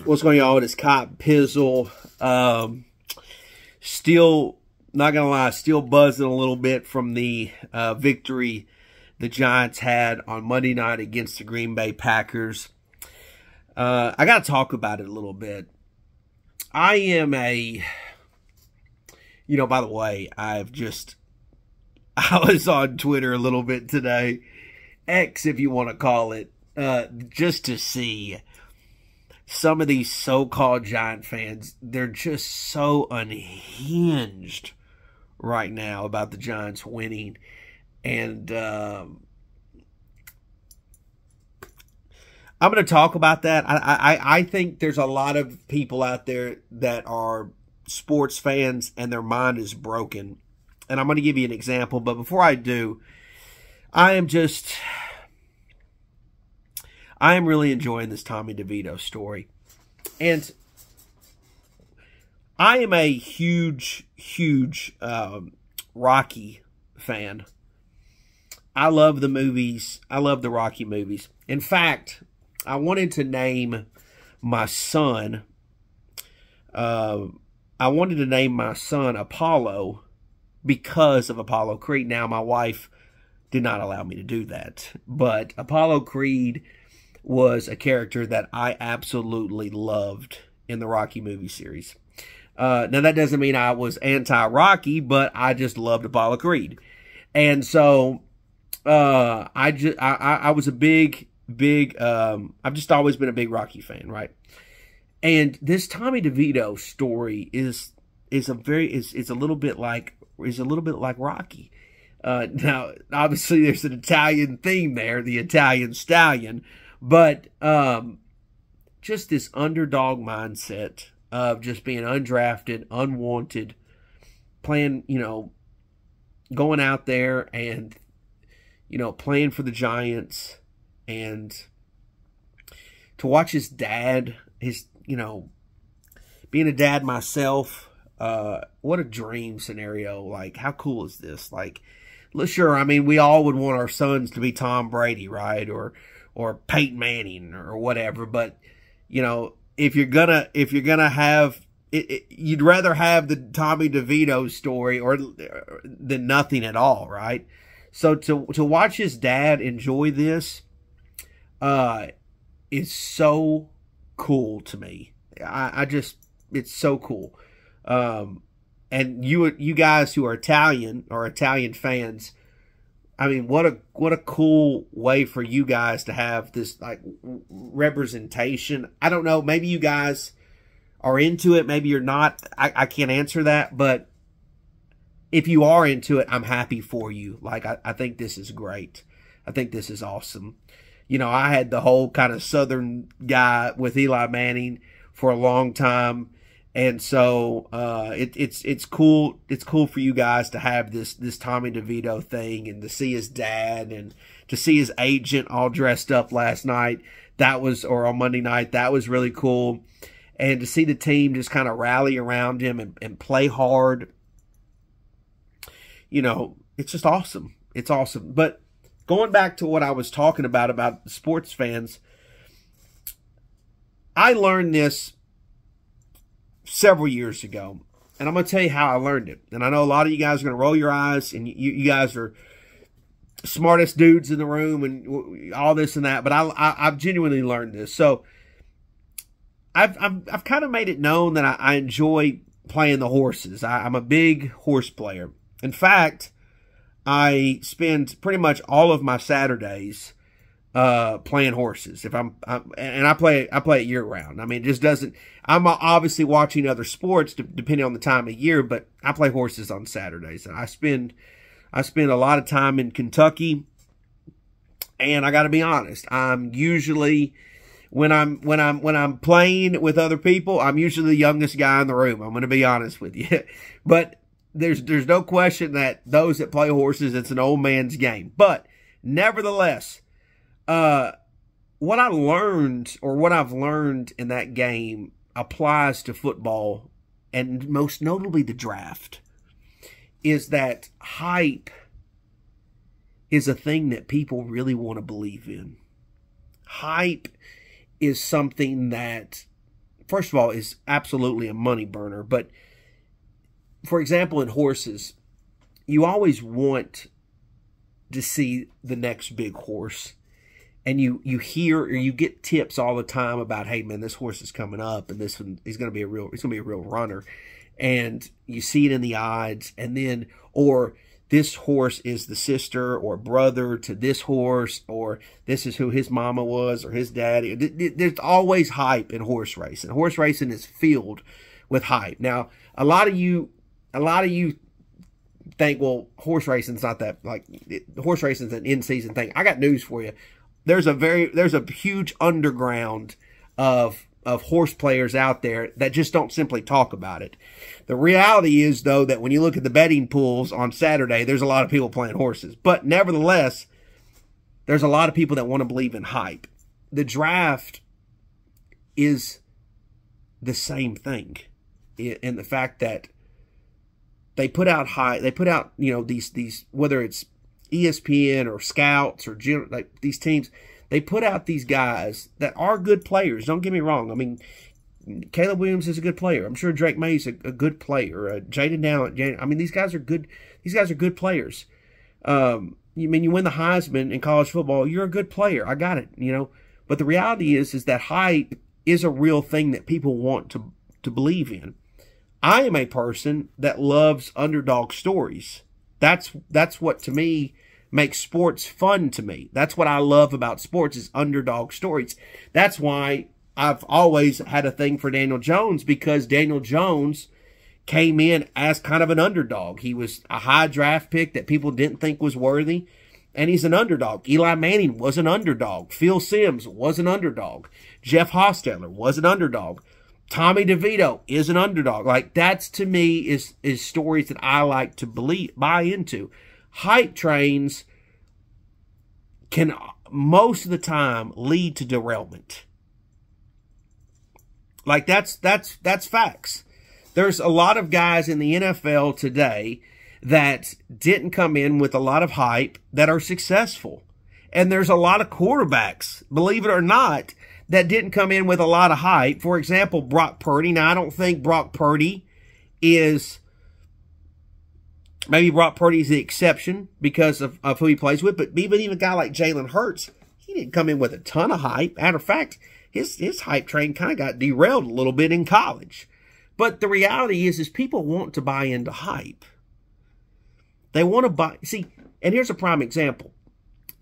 What's going on? It's Cotton Pizzle. Still, not going to lie, still buzzing a little bit from the victory the Giants had on Monday night against the Green Bay Packers. I got to talk about it a little bit. I am by the way, I was on Twitter a little bit today, X if you want to call it, just to see some of these so-called Giant fans. They're just so unhinged right now about the Giants winning. And I'm going to talk about that. I think there's a lot of people out there that are sports fans and their mind is broken. And I'm going to give you an example. But before I do, I am really enjoying this Tommy DeVito story. And I am a huge Rocky fan. I love the movies. I love the Rocky movies. In fact, I wanted to name my son, Apollo because of Apollo Creed. Now, my wife did not allow me to do that. But Apollo Creed was a character that I absolutely loved in the Rocky movie series. Now, that doesn't mean I was anti-Rocky, but I just loved Apollo Creed. And so, I was a big, I've just always been a big Rocky fan, right? And this Tommy DeVito story is a little bit like Rocky. Now, obviously, there's an Italian theme there, the Italian stallion, but just this underdog mindset of just being undrafted, unwanted, playing, going out there and, playing for the Giants, and to watch his dad, being a dad myself, what a dream scenario. Like, how cool is this? Like, sure, I mean, we all would want our sons to be Tom Brady, right? Or Peyton Manning or whatever. But, if you're gonna have it, you'd rather have the Tommy DeVito story than nothing at all, right? So to watch his dad enjoy this is so cool to me. It's so cool. And you guys who are Italian or Italian fans, I mean, what a cool way for you guys to have this like representation. I don't know, maybe you guys are into it, maybe you're not. I can't answer that, but if you are into it, I'm happy for you. Like, I think this is great. I think this is awesome. I had the whole kind of Southern guy with Eli Manning for a long time. And so it's cool. It's cool for you guys to have this Tommy DeVito thing, and to see his dad and to see his agent all dressed up last night. Or on Monday night, that was really cool. And to see the team just kind of rally around him and play hard. It's just awesome. It's awesome. But going back to what I was talking about sports fans, I learned this several years ago, and I'm going to tell you how I learned it. And I know a lot of you guys are going to roll your eyes, and you guys are smartest dudes in the room and all this and that, but I've genuinely learned this. So I've kind of made it known that I enjoy playing the horses. I'm a big horse player. In fact, I spend pretty much all of my Saturdays playing horses. And I play it year round. I mean, it just doesn't. I'm obviously watching other sports depending on the time of year, but I play horses on Saturdays. And I spend a lot of time in Kentucky. And I got to be honest, I'm usually when I'm playing with other people, I'm usually the youngest guy in the room. I'm going to be honest with you, but there's no question that those that play horses, it's an old man's game. But nevertheless, what I've learned in that game applies to football, and most notably the draft, is that hype is a thing that people really want to believe in. Hype is something that first of all, is absolutely a money burner. But, for example, in horses, you always want to see the next big horse. And you hear or you get tips all the time about, hey man, this horse is coming up, and this one he's gonna be a real runner. And you see it in the odds, and then or this horse is the sister or brother to this horse, or this is who his mama was or his daddy. There's always hype in horse racing. Horse racing is filled with hype. Now, a lot of you think, well, horse racing's not that, like, horse racing's an in-season thing. I got news for you. There's a huge underground of horse players out there that just don't simply talk about it. The reality is, though, that when you look at the betting pools on Saturday, there's a lot of people playing horses. But nevertheless, there's a lot of people that want to believe in hype. The draft is the same thing in the fact that they put out these, whether it's ESPN or scouts or like these teams, they put out these guys that are good players. Don't get me wrong. I mean, Caleb Williams is a good player. I'm sure Drake May's a good player. Jaden Dowling. I mean, these guys are good. These guys are good players. You win the Heisman in college football, you're a good player. I got it. But the reality is that hype is a real thing that people want to believe in. I am a person that loves underdog stories. That's what, to me, makes sports fun to me. That's what I love about sports, is underdog stories. That's why I've always had a thing for Daniel Jones, because Daniel Jones came in as kind of an underdog. He was a high draft pick that people didn't think was worthy, and he's an underdog. Eli Manning was an underdog. Phil Simms was an underdog. Jeff Hostetler was an underdog. Tommy DeVito is an underdog. Like, that's, to me, is stories that I like to buy into. Hype trains can most of the time lead to derailment. Like, that's facts. There's a lot of guys in the NFL today that didn't come in with a lot of hype that are successful. And there's a lot of quarterbacks, believe it or not, that didn't come in with a lot of hype. For example, Brock Purdy. Now, I don't think Brock Purdy is... Maybe Brock Purdy is the exception because of who he plays with. But even a guy like Jalen Hurts, he didn't come in with a ton of hype. Matter of fact, his hype train kind of got derailed a little bit in college. But the reality is people want to buy into hype. They want to buy... See, and here's a prime example.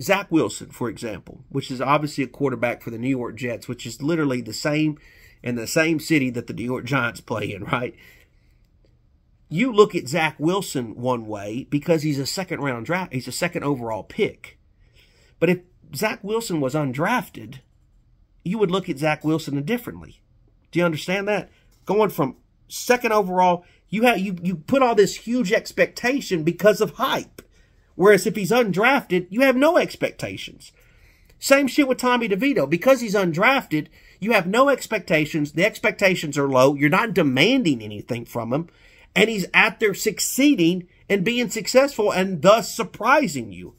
Zach Wilson, for example, which is obviously a quarterback for the New York Jets, which is literally the same in the same city that the New York Giants play in, right? You look at Zach Wilson one way because he's a second-round draft. He's a second overall pick. But if Zach Wilson was undrafted, you would look at Zach Wilson differently. Do you understand that? Going from second overall, you put all this huge expectation because of hype. Whereas if he's undrafted, you have no expectations. Same shit with Tommy DeVito. Because he's undrafted, you have no expectations. The expectations are low. You're not demanding anything from him. And he's out there succeeding and being successful and thus surprising you.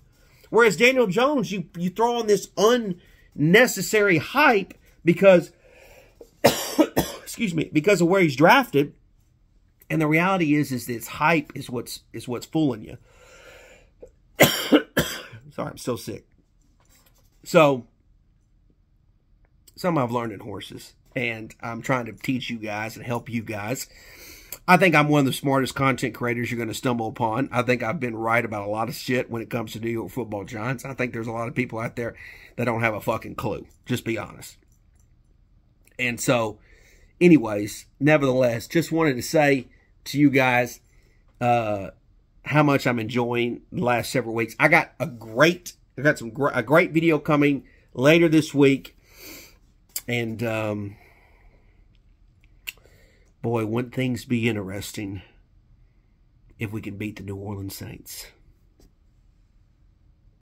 Whereas Daniel Jones, you throw on this unnecessary hype because, excuse me, because of where he's drafted. And the reality is this hype is what's fooling you. Sorry, I'm still sick. So, something I've learned in horses, and I'm trying to teach you guys and help you guys. I think I'm one of the smartest content creators you're going to stumble upon. I think I've been right about a lot of shit when it comes to New York Football Giants. I think there's a lot of people out there that don't have a fucking clue. Just be honest. And so, anyways, nevertheless, just wanted to say to you guys, how much I'm enjoying the last several weeks. I got a great video coming later this week, and boy, wouldn't things be interesting if we can beat the New Orleans Saints.